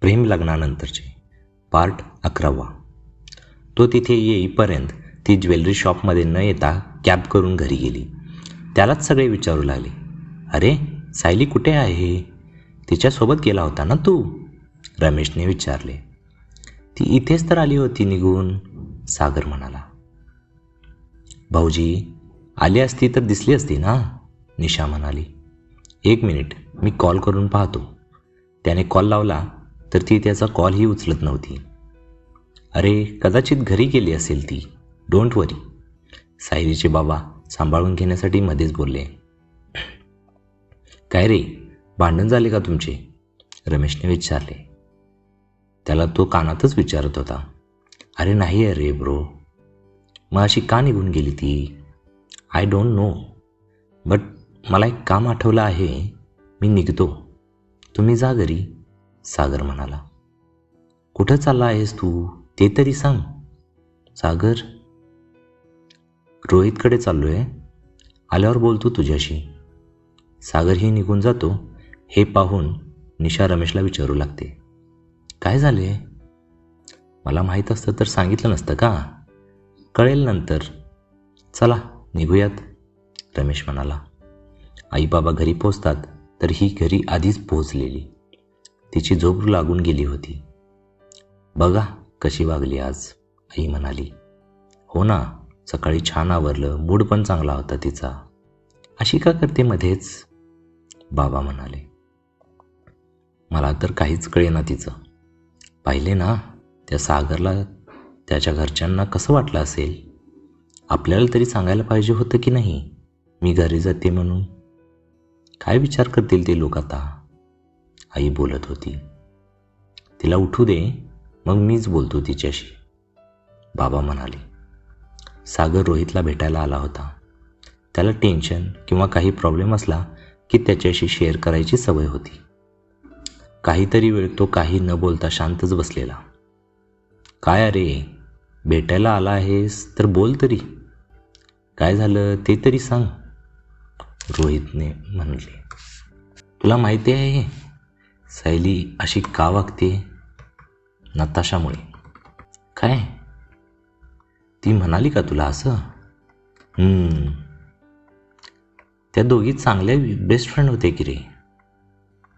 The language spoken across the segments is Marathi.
प्रेम लग्नानंतरचे पार्ट 11. तो तिथे येईपर्यंत ती ज्वेलरी शॉपमध्ये न येता कॅब करून घरी गेली. त्यालाच सगळे विचारू लागले, अरे सायली कुठे आहे? तिच्यासोबत गेला होता ना तू? रमेशने विचारले. ती इथेच तर आली होती निघून, सागर म्हणाला. भाऊजी, आली असती तर दिसली असती ना, निशा म्हणाली. 1 मिनिट, मी कॉल करून पाहतो. त्याने कॉल लावला तर ती त्याचा कॉलही उचलत नव्हती. अरे कदाचित घरी गेली असेल ती, डोंट वरी, सायलीचे बाबा सांभाळून घेण्यासाठी मध्येच बोलले. काय रे, भांडण झाले का तुमचे? रमेशने विचारले. त्याला तो कानातच विचारत होता. अरे नाही अरे ब्रो. मग अशी का निघून गेली ती? आय डोंट नो, बट मला एक काम आठवलं आहे. मी निघतो, तुम्ही जा घरी, सागर म्हणाला. कुठं चालला आहेस तू, ते तरी सांग. सागर, रोहितकडे चाललोय, आल्यावर बोलतो तुझ्याशी. सागरही निघून जातो हे पाहून निशा रमेशला विचारू लागते. काय झाले? मला माहीत असतं तर सांगितलं नसतं का? कळेल नंतर. चला निघूयात, रमेश म्हणाला. आई बाबा घरी पोचतात तर ही घरी आधीच पोहोचलेली. तिची झोप लागून गेली होती. बघा कशी वागली आज, आई म्हणाली. हो ना, सकाळी छान आवरलं, मूड पण चांगला होता तिचा. अशी का करते मध्येच, बाबा म्हणाले. मला तर काहीच कळेना तिचं. पाहिले ना, त्या सागरला त्याच्या घरच्यांना कसं वाटलं असेल? आपल्याला तरी सांगायला पाहिजे होतं की नाही मी घरी जाते म्हणून. काय विचार करतील ते लोक आता, आई बोलत होती. तिला उठू दे, मग मीच बोलतो तिच्याशी, बाबा म्हणाले. सागर रोहितला भेटायला आला होता. त्याला टेन्शन किंवा काही प्रॉब्लेम असला की त्याच्याशी शेअर करायची सवय होती. काहीतरी वेळ तो काही न बोलता शांतच बसलेला. काय अरे, भेटायला आला आहेस तर बोल तरी. काय झालं ते तरी सांग, रोहितने म्हणले. तुला माहिती आहे सायली अशी का वागते? नताशामुळे. काय? ती म्हणाली का तुला असं? त्या दोघी चांगल्या बेस्ट फ्रेंड होते की रे.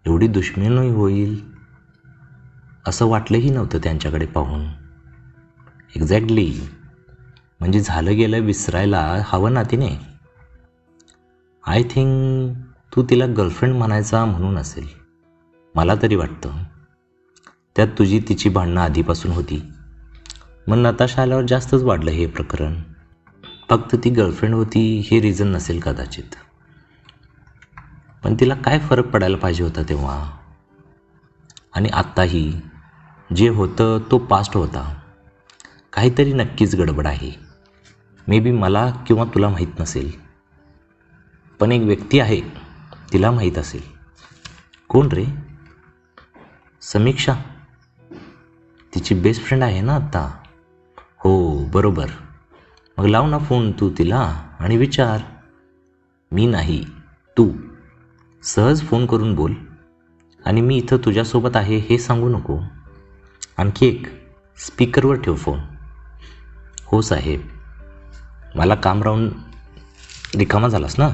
एवढी दुश्मनी होईल असं वाटलंही नव्हतं त्यांच्याकडे पाहून. एक्झॅक्टली, म्हणजे झालं गेलं विसरायला हवं ना तिने. आय थिंक तू तिला गर्लफ्रेंड म्हणायचा म्हणून असेल, मला तरी वाटतं. त्यात तुझी तिची भांडणं आधीपासून होती. मग नताशा आल्यावर जास्तच वाढलं हे प्रकरण. फक्त ती गर्लफ्रेंड होती हे रिझन नसेल कदाचित. पण तिला काय फरक पडायला पाहिजे होता तेव्हा? आणि आत्ताही जे होतं तो पास्ट होता. काहीतरी नक्कीच गडबड आहे. मे बी मला किंवा तुला माहीत नसेल, पण एक व्यक्ती आहे, तिला माहीत असेल. कोण रे? समीक्षा, तिची बेस्ट फ्रेंड आहे ना आत्ता. हो बरोबर. मग लाव ना फोन तू तिला आणि विचार. मी नाही, तू सहज फोन करून बोल. आणि मी इथं तुझ्यासोबत आहे हे सांगू नको. आणखी एक, स्पीकरवर ठेव फोन. हो साहेब. मला काम राहून रिकामा झालास ना?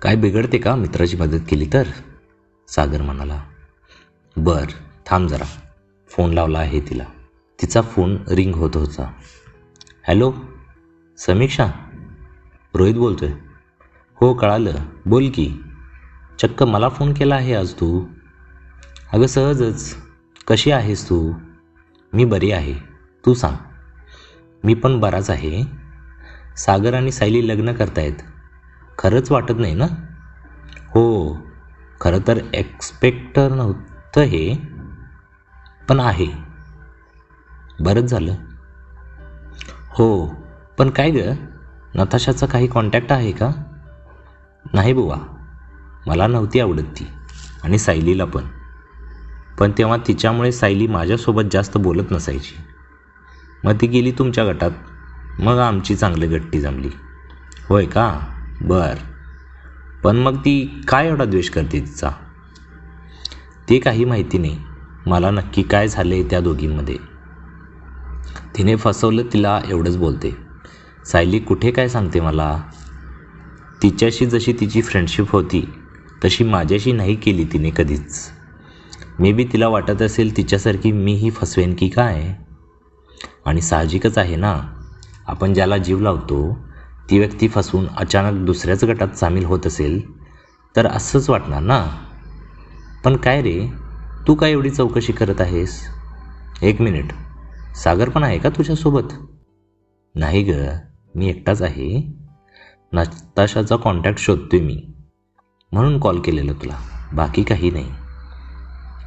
काय बिघडते का मित्राची मदत केली तर, सागर म्हणाला. बर थांब जरा, फोन लावला आहे तिला. तिचा फोन रिंग होत होता. हॅलो समीक्षा, रोहित बोलतोय. हो कळालं, बोल की. चक्क मला फोन केला आहे आज तू? अगं सहजच. कशी आहेस तू? मी बरी आहे, तू सांग. मी पण बराच आहे. सागर आणि सायली लग्न करतायत, खरंच वाटत नाही ना? हो, खरं तर एक्सपेक्ट नव्हतं हे, पण आहे. बरंच झालं. हो, पण काय ग, नताशाचा काही कॉन्टॅक्ट आहे का? नाही बुवा, मला नव्हती आवडत ती, आणि सायलीला पण. पण तेव्हा तिच्यामुळे सायली माझ्यासोबत जास्त बोलत नसायची. मग ती गेली तुमच्या गटात, मग आमची चांगली गट्टी जमली. होय का? बर. पण मग ती काय एवढा द्वेष करते तिचा? ते काही माहिती नाही मला नक्की काय झाले त्या दोघींमध्ये. तिने फसवलं तिला एवढंच बोलते. सायली कुठे काय सांगते मला. तिच्याशी जशी तिची फ्रेंडशिप होती तशी माझ्याशी नाही केली तिने कधीच. मे बी तिला वाटत असेल तिच्यासारखी मीही फसवेन की काय. आणि साहजिकच आहे ना, आपण ज्याला जीव लावतो ती व्यक्ती फसवून अचानक दुसऱ्याच गटात सामील होत असेल तर असंच वाटणार ना. पण काय रे, तू काय एवढी चौकशी करत आहेस? एक मिनिट, सागर पण आहे का तुझ्यासोबत? नाही ग, मी एकटाच आहे. नताशाचा कॉन्टॅक्ट शोधतोय मी, म्हणून कॉल केलेला तुला, बाकी काही नाही.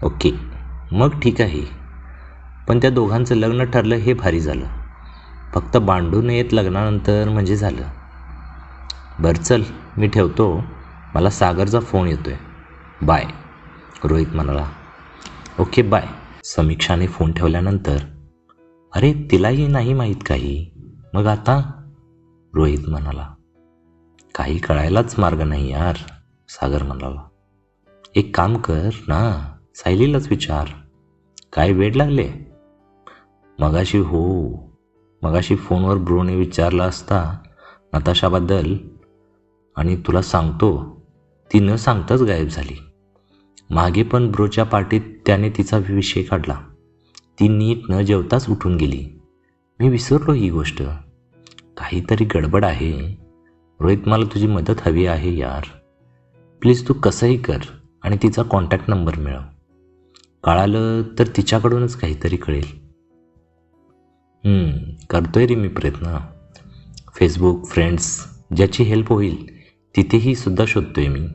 ओके, मग ठीक आहे. पण त्या दोघांचं लग्न ठरलं हे भारी झालं. फक्त भांडू नयेत लग्नानंतर म्हणजे झालं. बरं चल, मी ठेवतो, मला सागरचा फोन येतोय. बाय, रोहित म्हणाला. Okay bye. समीक्षाने फोन ठेवल्यानंतर, अरे तिलाही नाही माहीत काही, मग आता? रोहित म्हणाला. काही कळायलाच मार्ग नाही यार, सागर म्हणाला. एक काम कर ना, सायलीलाच विचार. काय वेड लागले? मगाशी फोनवर ब्रोने विचारला असता नताशाबद्दल, आणि तुला सांगतो ती न सांगताच गायब झाली. मागे पण ब्रोच्या पार्टीत त्याने तिचा विषय काढला. ती नीट न जेवताच उठून गेली. मी विसरलो ही गोष्ट. काहीतरी गडबड आहे. रोहित, मला तुझी मदत हवी आहे यार. प्लीज तू कसंही कर आणि तिचा कॉन्टॅक्ट नंबर मिळव. कळालं तर तिच्याकडूनच काहीतरी कळेल. करतोय रे मी प्रयत्न. फेसबुक, फ्रेंड्स, ज्याची हेल्प होईल तिथेही सुद्धा शोधतोय मी.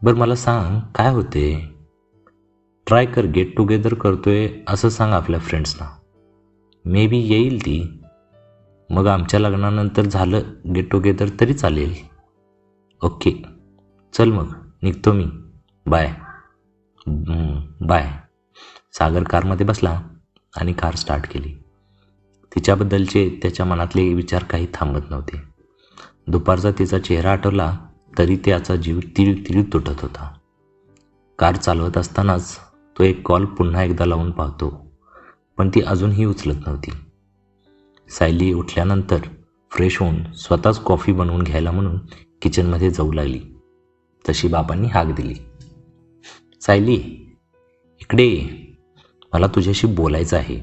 बरं मला सांग, काय होते? ट्राय कर, गेट टुगेदर करतोय असं सांग आपल्या फ्रेंड्सना. मे बी येईल ती. मग आमच्या लग्नानंतर झालं गेट टुगेदर तरी चालेल. ओके चल, मग निघतो मी. बाय. बाय. सागर कारमध्ये बसला आणि कार स्टार्ट केली. तिच्याबद्दलचे त्याच्या मनातले विचार काही थांबत नव्हते. दुपारचा तिचा चेहरा आठवला तरी त्याचा जीव तीळ तीळ तुटत होता. कार चालवत असतानाच तो एक कॉल पुन्हा एकदा लावून पाहतो, पण ती अजूनही उचलत नव्हती. सायली उठल्यानंतर फ्रेश होऊन स्वतःच कॉफी बनवून घ्यायला म्हणून किचनमध्ये जाऊ लागली. तशी बाबांनी हाक दिली. सायली, इकडे ये, मला तुझ्याशी बोलायचं आहे.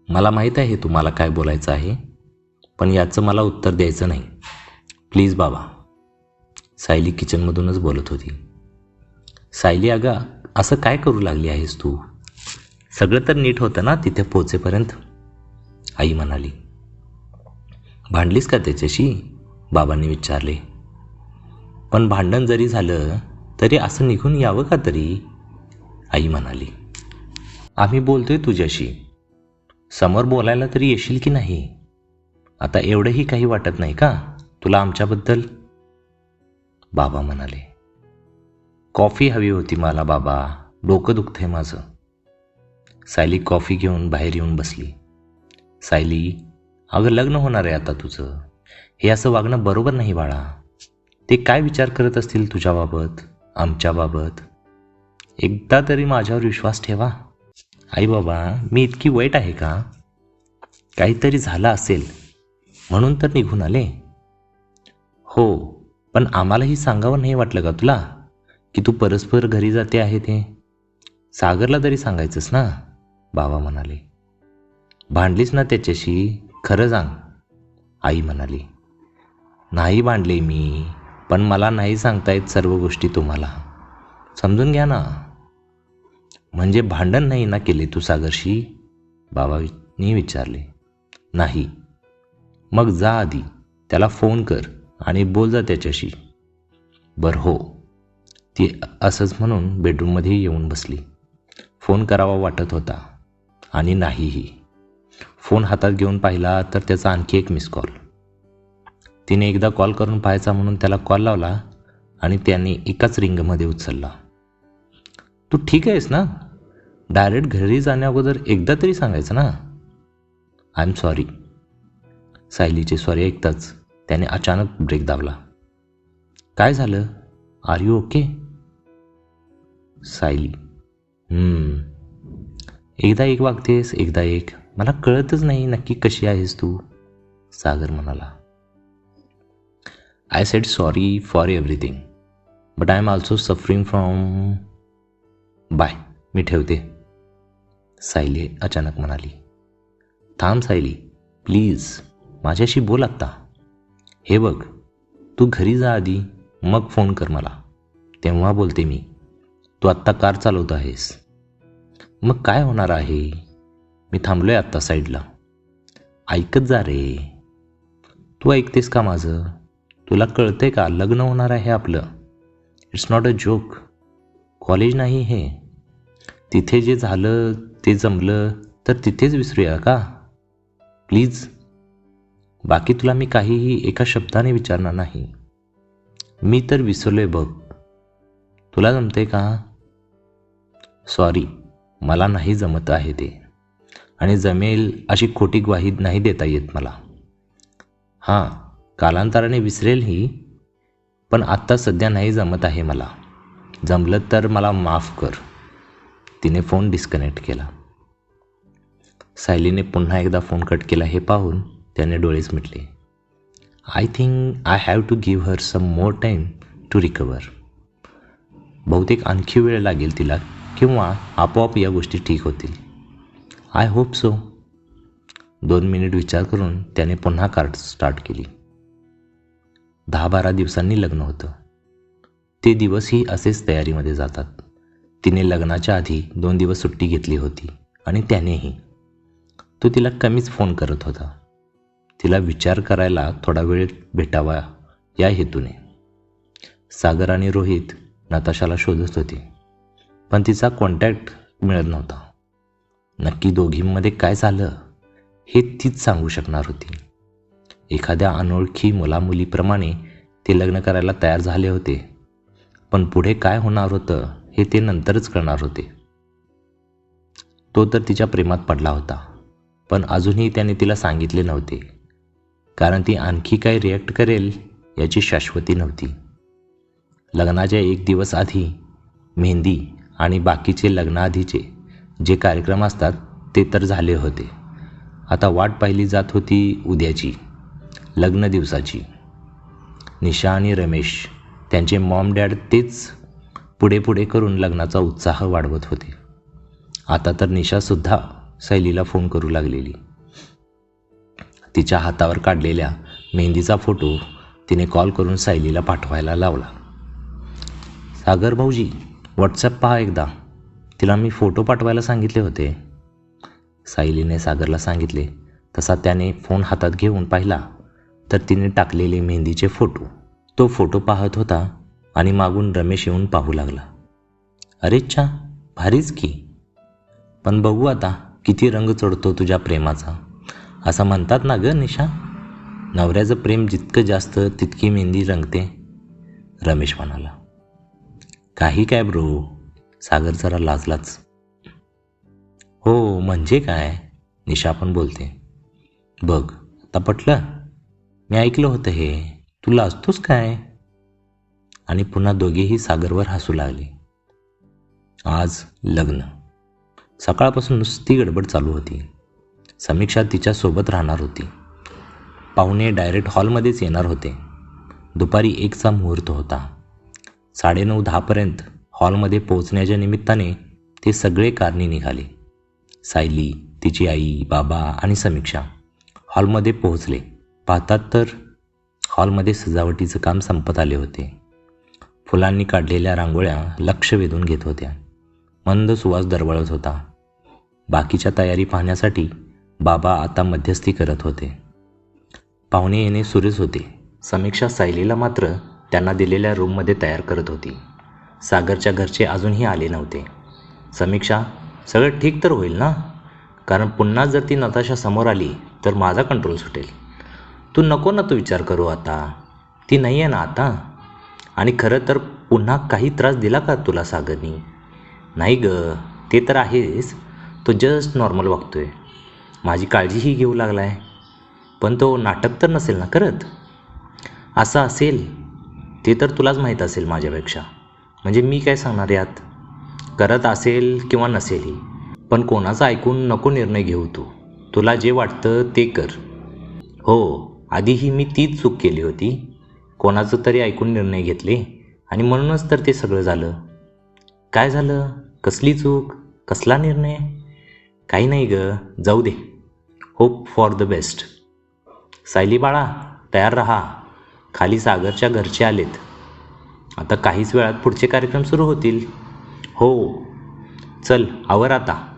मला माहीत आहे तुम्हाला काय बोलायचं आहे, पण याचं मला उत्तर द्यायचं नाही. प्लीज बाबा. सायली किचनमधूनच बोलत होती. सायली, अगं असं काय करू लागली आहेस तू? सगळं तर नीट होतं ना तिथे पोचेपर्यंत, आई म्हणाली. भांडलीस का त्याच्याशी? बाबांनी विचारले. पण भांडण जरी झालं तरी असं निघून यावं का तरी, आई म्हणाली. आम्ही बोलतोय तुझ्याशी, समोर बोलायला तरी येशील की नाही? आता एवढंही काही वाटत नाही का तुला आमच्याबद्दल? बाबा म्हणाले. कॉफी हवी होती मला बाबा, डोकं दुखतंय माझं. सायली कॉफी घेऊन बाहेर येऊन बसली. सायली, अगं लग्न होणार आहे आता तुझं, हे असं वागणं बरोबर नाही बाळा. ते काय विचार करत असतील तुझ्याबाबत, आमच्याबाबत? एकदा तरी माझ्यावर विश्वास ठेवा. आई बाबा, मी इतकी वाईट आहे का? काहीतरी झालं असेल म्हणून तर निघून आले. हो, पण आम्हालाही सांगावं नाही वाटलं का तुला की तू परस्पर घरी जाते आहे ते? सागरला तरी सांगायचंस ना, बाबा म्हणाले. भांडलीस ना त्याच्याशी, खरं सांग, आई म्हणाली. नाही भांडले मी, पण मला नाही सांगता येत सर्व गोष्टी तुम्हाला, समजून घ्या ना. म्हणजे भांडण नाही ना केले तू सागरशी, बाबांनी विचारले. नाही. मग जा आधी त्याला फोन कर आणि बोल जा त्याच्याशी. बरं हो. ती असंच म्हणून बेडरूममध्ये येऊन बसली. फोन करावा वाटत होता आणि नाहीही. फोन हातात घेऊन पाहिला तर त्याचा आणखी एक मिस कॉल. तिने एकदा कॉल करून पाहायचा म्हणून त्याला कॉल लावला आणि त्याने एकाच रिंगमध्ये उचलला. तू ठीक आहेस ना? डायरेक्ट घरी जाण्याअगोदर एकदा तरी सांगायचं ना. I am sorry. सायलीचे सॉरी ऐकताच त्याने अचानक ब्रेक दाबला. काय झालं? Are you okay? सायली. एकदा एक वागतेस, एकदा एक. मला कळतच नाही नक्की कशी आहेस तू. सागर म्हणाला. I said sorry for everything, but I am also suffering from. Bye, मी ठेवते, सायली अचानक म्हणाली. थांब सायली, प्लीज, माझ्याशी बोल आत्ता. हे बघ, तू घरी जा आधी, मग फोन कर मला, तेव्हा बोलते मी. तू आत्ता कार चालवत आहेस. मग काय होणार आहे? मी थांबलोय आत्ता साईडला. ऐकत जा रे. तू ऐकतेस का माझं? तुला कळतंय का लग्न होणार आहे आपलं? It's not a joke. College नाही हे. तिथे जे झालं ते जमलं तर तिथेच विसरूया का? प्लीज. बाकी तुला मी काहीही एका शब्दाने विचारणार नाही. मी तर विसरलोय बघ. तुला जमते का? सॉरी, मला नाही जमत आहे ते, आणि जमेल अशी खोटी ग्वाही नाही देता येत मला. हां, कालांतराने विसरेलही, पण आत्ता सध्या नाही जमत आहे मला. जमलं तर मला माफ कर. तिने फोन डिस्कनेक्ट केला. सायलीने पुन्हा एकदा फोन कट केला हे पाहून त्याने डोळेच मिटले. I think I have to give her some more time to recover. बहुतेक आणखी वेळ लागेल तिला, किंवा आपोआप या गोष्टी ठीक होतील. I hope so. 2 मिनिट विचार करून त्याने पुन्हा कार स्टार्ट केली. 10-12 दिवसांनी लग्न होतं. ते दिवसही असेच तयारीमध्ये जातात. तिने लग्नाच्या आधी 2 दिवस सुट्टी घेतली होती, आणि त्यानेही. तो तिला कमीच फोन करत होता. तिला विचार करायला थोडा वेळ भेटावा या हेतूने. सागर आणि रोहित नताशाला शोधत होते, पण तिचा कॉन्टॅक्ट मिळत नव्हता. नक्की दोघींमध्ये काय झालं हे तीच सांगू शकणार होती. एखाद्या अनोळखी मुलामुलीप्रमाणे ते लग्न करायला तयार झाले होते, पण पुढे काय होणार होतं हे ते नंतरच कळणार होते. तो तर तिच्या प्रेमात पडला होता, पण अजूनही त्याने तिला सांगितले नव्हते, कारण ती आणखी काय रिॲक्ट करेल याची शाश्वती नव्हती. लग्नाच्या 1 दिवस आधी मेहंदी आणि बाकीचे लग्नाआधीचे जे कार्यक्रम असतात ते तर झाले होते. आता वाट पाहिली जात होती उद्याची, लग्न दिवसाची. निशा आणि रमेश, त्यांचे मॉम डॅड, तेच पुढे पुढे करून लग्नाचा उत्साह वाढवत होते. आता तर निशासुद्धा सायलीला फोन करू लागलेली. तिच्या हातावर काढलेल्या मेहंदीचा फोटो तिने कॉल करून सायलीला पाठवायला लावला. सागर भाऊजी, व्हॉट्सॲप पहा एकदा, तिला मी फोटो पाठवायला सांगितले होते. सायलीने सागरला सांगितले तसा त्याने फोन हातात घेऊन पाहिला तर तिने टाकलेले मेहंदीचे फोटो. तो फोटो पाहत होता आणि मागून रमेश येऊन पाहू लागला. अरेच्छा, भारीच की. पण बघू आता किती रंग चढतो तुझ्या प्रेमाचा. असं म्हणतात ना ग निशा, नवऱ्याचं प्रेम जितकं जास्त तितकी मेहंदी रंगते, रमेश म्हणाला. काही काय ब्रो, सागर जरा लाजलाच. हो म्हणजे काय, निशा पण बोलते. बघ आता पटलं, मी ऐकलं होतं हे, तू लाजतोस काय? आणि पुन्हा दोघेही सागरवर हसू लागले. आज लग्न. सकाळपासून नुसती गडबड चालू होती. समीक्षा तिच्यासोबत राहणार होती. पाहुणे डायरेक्ट हॉलमध्येच येणार होते. दुपारी 1चा मुहूर्त होता. 9:30-10पर्यंत हॉलमध्ये पोहोचण्याच्या निमित्ताने ते सगळे कारणी निघाले. सायली, तिची आई, बाबा आणि समीक्षा हॉलमध्ये पोहोचले. पाहतात तर हॉलमध्ये सजावटीचं काम संपत आले होते. फुलांनी काढलेल्या रांगोळ्या लक्ष वेधून घेत होत्या. मंद सुवास दरवळत होता. बाकीच्या तयारी पाहण्यासाठी बाबा आता मध्यस्थी करत होते. पाहुणे येणे सुरूच होते. समीक्षा सायलीला मात्र त्यांना दिलेल्या रूममध्ये तयार करत होती. सागरच्या घरचे अजूनही आले नव्हते. समीक्षा, सगळं ठीक तर होईल ना? कारण पुन्हा जर ती नताशा समोर आली तर माझा कंट्रोल सुटेल. तू नको ना तो विचार करू आता. ती नाही आहे ना आता. आणि खरं तर पुन्हा काही त्रास दिला का तुला सागरनी? नाही ग, ते तर आहेच. तो जस्ट नॉर्मल वागतोय. माझी काळजीही घेऊ लागला आहे. पण तो नाटक तर नसेल ना करत? असं असेल ते तर तुलाच माहीत असेल माझ्यापेक्षा. म्हणजे मी काय सांगणार यात? करत असेल किंवा नसेलही, पण कोणाचं ऐकून नको निर्णय घेऊ तू. तुला जे वाटतं ते कर. हो, आधीही मी तीच चूक केली होती. कोणाचं तरी ऐकून निर्णय घेतले आणि म्हणूनच तर ते सगळं झालं. काय झालं? कसली चूक? कसला निर्णय? काही नाही ग, जाऊ दे. Hope for the best. Sayali बाळा, तयार रहा. खाली सागरच्या घरचे आलेत. आता काहीच वेळात पुढचे कार्यक्रम सुरू होतील. हो, चल आवर आता.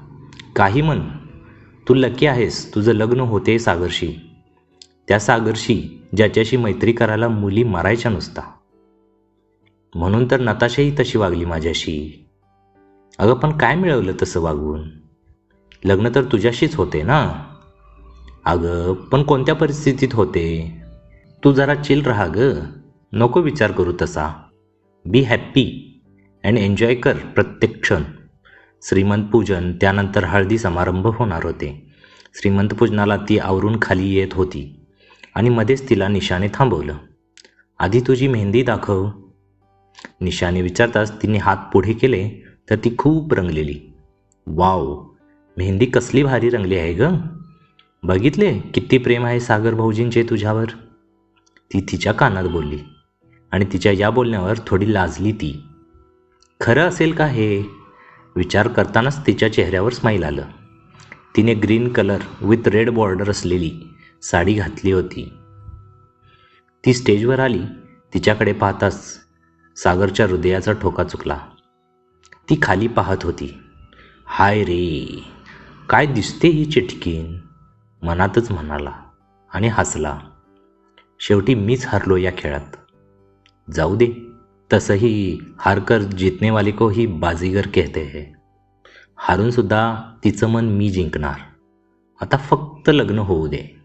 काही म्हण, तू लकी आहेस. तुझं लग्न होते सागरशी. त्या सागरशी ज्याच्याशी मैत्री करायला मुली मारायच्या नुसता. म्हणून तर नताशाही तशी वागली माझ्याशी. अगं पण काय मिळवलं तसं वागवून? लग्न तर तुझ्याशीच होते ना. अगं पण कोणत्या परिस्थितीत होते? तू जरा चिल राहा ग. नको विचार करू तसा. बी हॅप्पी अँड एन्जॉय कर प्रत्येक क्षण. श्रीमंत पूजन, त्यानंतर हळदी समारंभ होणार होते. श्रीमंत पूजनाला ती आवरून खाली येत होती आणि मध्येच तिला निशाने थांबवलं. आधी तुझी मेहंदी दाखव. निशाने विचारताच तिने हात पुढे केले तर ती खूप रंगलेली. वाव, मेहंदी कसली भारी रंगली आहे ग. बघितले किती प्रेम आहे सागर भाऊजींचे तुझ्यावर. ती तिच्या कानात बोलली आणि तिच्या या बोलण्यावर थोडी लाजली ती. खरं असेल का हे? विचार करतानाच तिच्या चेहऱ्यावर स्माईल आलं. तिने green colour with red border असलेली साडी घातली होती. ती स्टेजवर आली. तिच्याकडे पाहताच सागरच्या हृदयाचा ठोका चुकला. ती खाली पाहत होती. हाय रे, काय दिसते ही चिटकीन, मनातच म्हणाला आणि हसला. शेवटी मीच हरलो या खेळात. जाऊ दे, तसंही हारकर जीतने वाले को ही बाजीगर कहते हैं. हारून सुद्धा तिचं मन मी जिंकणार. आता फक्त लग्न होऊ दे.